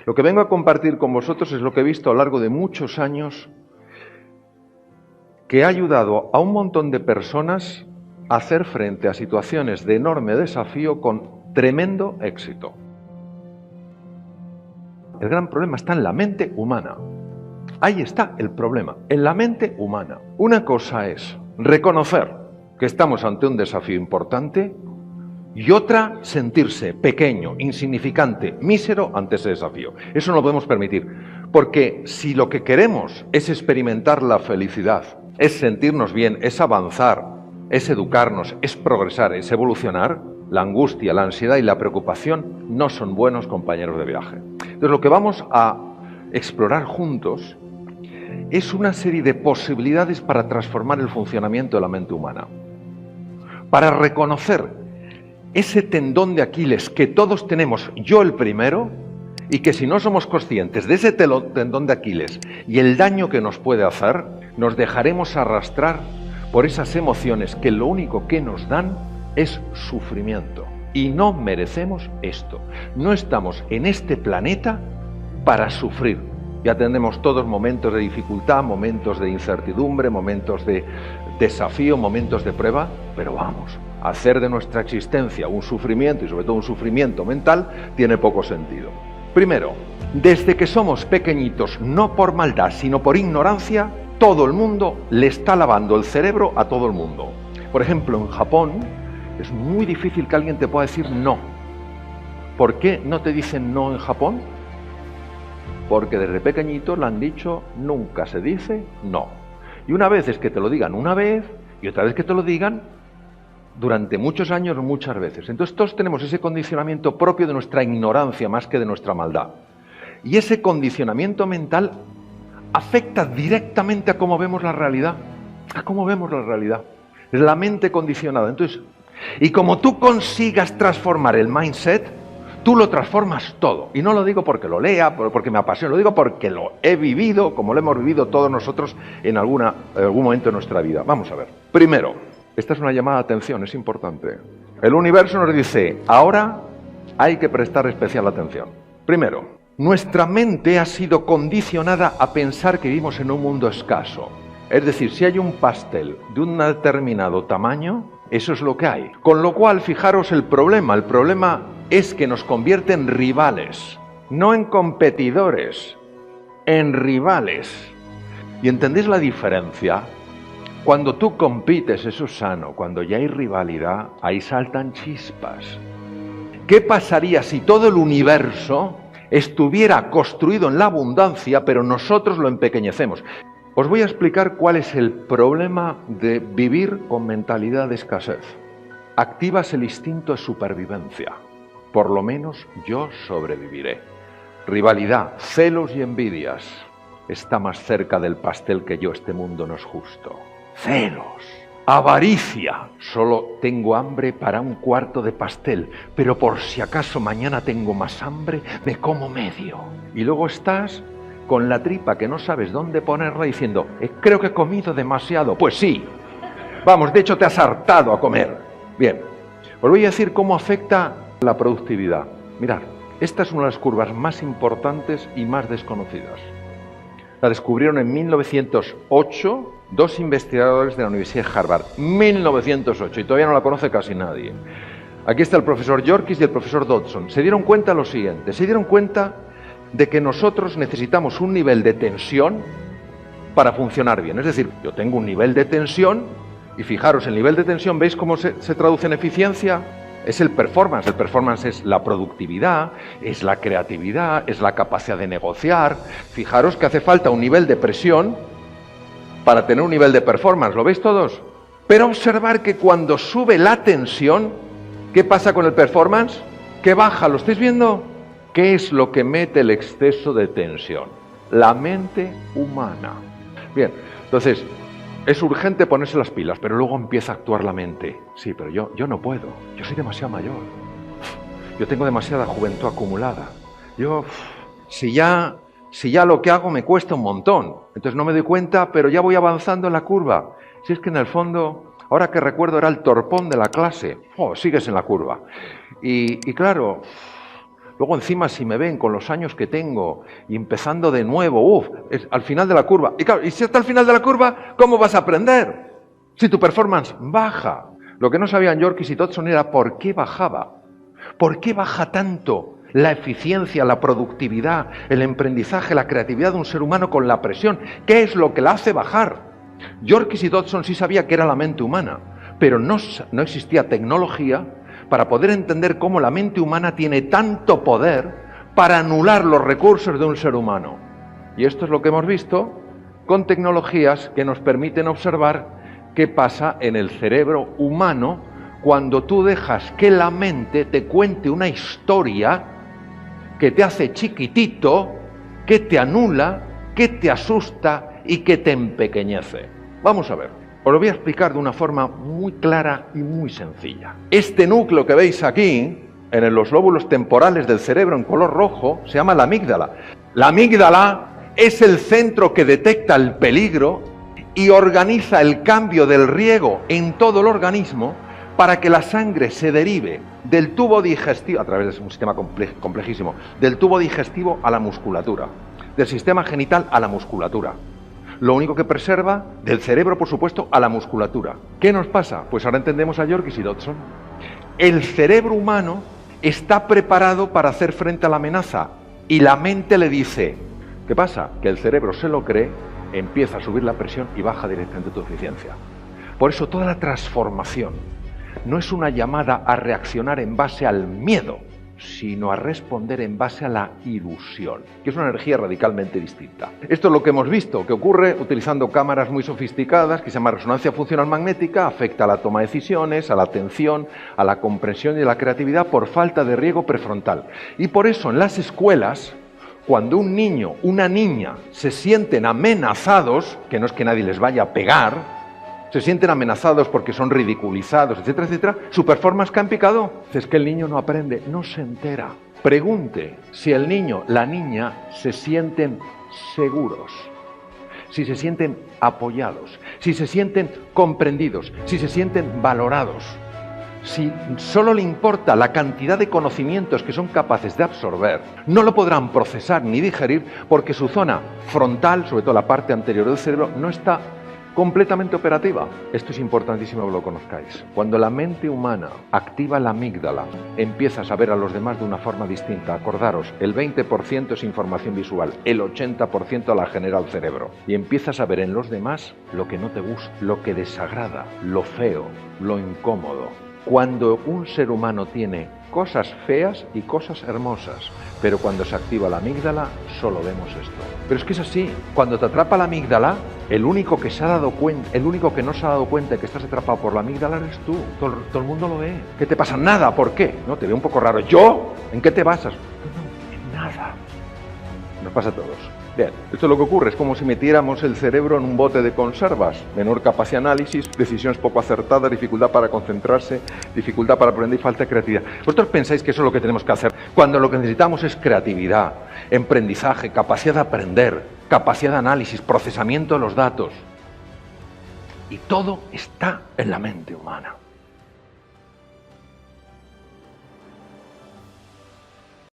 Lo que vengo a compartir con vosotros es lo que he visto a lo largo de muchos años que ha ayudado a un montón de personas a hacer frente a situaciones de enorme desafío con tremendo éxito. El gran problema está en la mente humana. Ahí está el problema, en la mente humana. Una cosa es reconocer que estamos ante un desafío importante y otra, sentirse pequeño, insignificante, mísero ante ese desafío. Eso no lo podemos permitir, porque si lo que queremos es experimentar la felicidad, es sentirnos bien, es avanzar, es educarnos, es progresar, es evolucionar, la angustia, la ansiedad y la preocupación no son buenos compañeros de viaje. Entonces, lo que vamos a explorar juntos es una serie de posibilidades para transformar el funcionamiento de la mente humana, para reconocer ese tendón de Aquiles que todos tenemos, yo el primero, y que si no somos conscientes de ese tendón de Aquiles y el daño que nos puede hacer, nos dejaremos arrastrar por esas emociones que lo único que nos dan es sufrimiento. Y no merecemos esto. No estamos en este planeta para sufrir. Ya tendremos todos momentos de dificultad, momentos de incertidumbre, momentos de desafío, momentos de prueba, pero vamos, hacer de nuestra existencia un sufrimiento y sobre todo un sufrimiento mental tiene poco sentido. Primero, desde que somos pequeñitos, no por maldad, sino por ignorancia, todo el mundo le está lavando el cerebro a todo el mundo. Por ejemplo, en Japón es muy difícil que alguien te pueda decir no. ¿Por qué no te dicen no en Japón? Porque desde pequeñito le han dicho nunca se dice no. Y una vez es que te lo digan una vez y otra vez que te lo digan durante muchos años, muchas veces. Entonces todos tenemos ese condicionamiento propio de nuestra ignorancia más que de nuestra maldad. Y ese condicionamiento mental afecta directamente a cómo vemos la realidad. A cómo vemos la realidad. Es la mente condicionada. Entonces, y como tú consigas transformar el mindset, tú lo transformas todo. Y no lo digo porque lo lea, porque me apasiona, lo digo porque lo he vivido, como lo hemos vivido todos nosotros en algún momento de nuestra vida. Vamos a ver. Primero, esta es una llamada de atención, es importante. El universo nos dice, ahora hay que prestar especial atención. Primero, nuestra mente ha sido condicionada a pensar que vivimos en un mundo escaso. Es decir, si hay un pastel de un determinado tamaño, eso es lo que hay. Con lo cual, fijaros el problema es que nos convierte en rivales, no en competidores, en rivales. ¿Y entendéis la diferencia? Cuando tú compites, eso es sano. Cuando ya hay rivalidad, ahí saltan chispas. ¿Qué pasaría si todo el universo estuviera construido en la abundancia, pero nosotros lo empequeñecemos? Os voy a explicar cuál es el problema de vivir con mentalidad de escasez. Activas el instinto de supervivencia. Por lo menos yo sobreviviré. Rivalidad, celos y envidias. Está más cerca del pastel que yo, este mundo no es justo. Celos, avaricia. Solo tengo hambre para un cuarto de pastel, pero por si acaso mañana tengo más hambre, me como medio. Y luego estás con la tripa que no sabes dónde ponerla diciendo, creo que he comido demasiado. Pues sí, vamos, de hecho te has hartado a comer. Bien, os voy a decir cómo afecta la productividad. Mirad, esta es una de las curvas más importantes y más desconocidas. La descubrieron en 1908 dos investigadores de la Universidad de Harvard. 1908, y todavía no la conoce casi nadie. Aquí está el profesor Yorkis y el profesor Dodson. Se dieron cuenta de lo siguiente, se dieron cuenta de que nosotros necesitamos un nivel de tensión para funcionar bien. Es decir, yo tengo un nivel de tensión y fijaros, el nivel de tensión, ¿veis cómo se traduce en eficiencia? Es el performance. El performance es la productividad, es la creatividad, es la capacidad de negociar. Fijaros que hace falta un nivel de presión para tener un nivel de performance. ¿Lo veis todos? Pero observar que cuando sube la tensión, ¿qué pasa con el performance? Que baja. ¿Lo estáis viendo? ¿Qué es lo que mete el exceso de tensión? La mente humana. Bien, entonces, es urgente ponerse las pilas, pero luego empieza a actuar la mente. Sí, pero yo no puedo. Yo soy demasiado mayor. Yo tengo demasiada juventud acumulada. Si ya lo que hago me cuesta un montón. Entonces no me doy cuenta, pero ya voy avanzando en la curva. Si es que en el fondo, ahora que recuerdo, era el torpón de la clase. Sigues en la curva. Y claro, Luego encima si me ven con los años que tengo y empezando de nuevo, es al final de la curva. Y claro, y si hasta el final de la curva, ¿cómo vas a aprender? Si tu performance baja. Lo que no sabían Yorkis y Dodson era por qué bajaba. ¿Por qué baja tanto la eficiencia, la productividad, el emprendizaje, la creatividad de un ser humano con la presión? ¿Qué es lo que la hace bajar? Yorkis y Dodson sí sabía que era la mente humana, pero no existía tecnología para poder entender cómo la mente humana tiene tanto poder para anular los recursos de un ser humano. Y esto es lo que hemos visto con tecnologías que nos permiten observar qué pasa en el cerebro humano cuando tú dejas que la mente te cuente una historia que te hace chiquitito, que te anula, que te asusta y que te empequeñece. Vamos a ver, os lo voy a explicar de una forma muy clara y muy sencilla. Este núcleo que veis aquí, en los lóbulos temporales del cerebro en color rojo, se llama la amígdala. La amígdala es el centro que detecta el peligro y organiza el cambio del riego en todo el organismo para que la sangre se derive del tubo digestivo, a través de un sistema complejísimo, del tubo digestivo a la musculatura, del sistema genital a la musculatura. Lo único que preserva del cerebro, por supuesto, a la musculatura. ¿Qué nos pasa? Pues ahora entendemos a Yorkis y Dodson. El cerebro humano está preparado para hacer frente a la amenaza y la mente le dice, ¿qué pasa? Que el cerebro se lo cree, empieza a subir la presión y baja directamente tu eficiencia. Por eso toda la transformación no es una llamada a reaccionar en base al miedo, sino a responder en base a la ilusión, que es una energía radicalmente distinta. Esto es lo que hemos visto, que ocurre utilizando cámaras muy sofisticadas, que se llama resonancia funcional magnética, afecta a la toma de decisiones, a la atención, a la comprensión y a la creatividad por falta de riego prefrontal. Y por eso en las escuelas, cuando un niño, una niña se sienten amenazados, que no es que nadie les vaya a pegar, se sienten amenazados porque son ridiculizados, etcétera, etcétera, su performance que han picado. Es que el niño no aprende, no se entera. Pregunte si el niño, la niña, se sienten seguros, si se sienten apoyados, si se sienten comprendidos, si se sienten valorados. Si solo le importa la cantidad de conocimientos que son capaces de absorber, no lo podrán procesar ni digerir porque su zona frontal, sobre todo la parte anterior del cerebro, no está completamente operativa. Esto es importantísimo que lo conozcáis. Cuando la mente humana activa la amígdala, empiezas a ver a los demás de una forma distinta. Acordaros, el 20% es información visual, el 80% la genera el cerebro. Y empiezas a ver en los demás lo que no te gusta, lo que desagrada, lo feo, lo incómodo. Cuando un ser humano tiene cosas feas y cosas hermosas, pero cuando se activa la amígdala, solo vemos esto. Pero es que es así, cuando te atrapa la amígdala, el único que no se ha dado cuenta de que estás atrapado por la amígdala eres tú. Todo el mundo lo ve. ¿Qué te pasa? Nada, ¿por qué? No, te veo un poco raro. ¿Yo? ¿En qué te basas? No, en nada. Nos pasa a todos. Bien, esto es lo que ocurre, es como si metiéramos el cerebro en un bote de conservas, menor capacidad de análisis, decisiones poco acertadas, dificultad para concentrarse, dificultad para aprender y falta de creatividad. ¿Vosotros pensáis que eso es lo que tenemos que hacer? Cuando lo que necesitamos es creatividad, emprendizaje, capacidad de aprender, capacidad de análisis, procesamiento de los datos. Y todo está en la mente humana.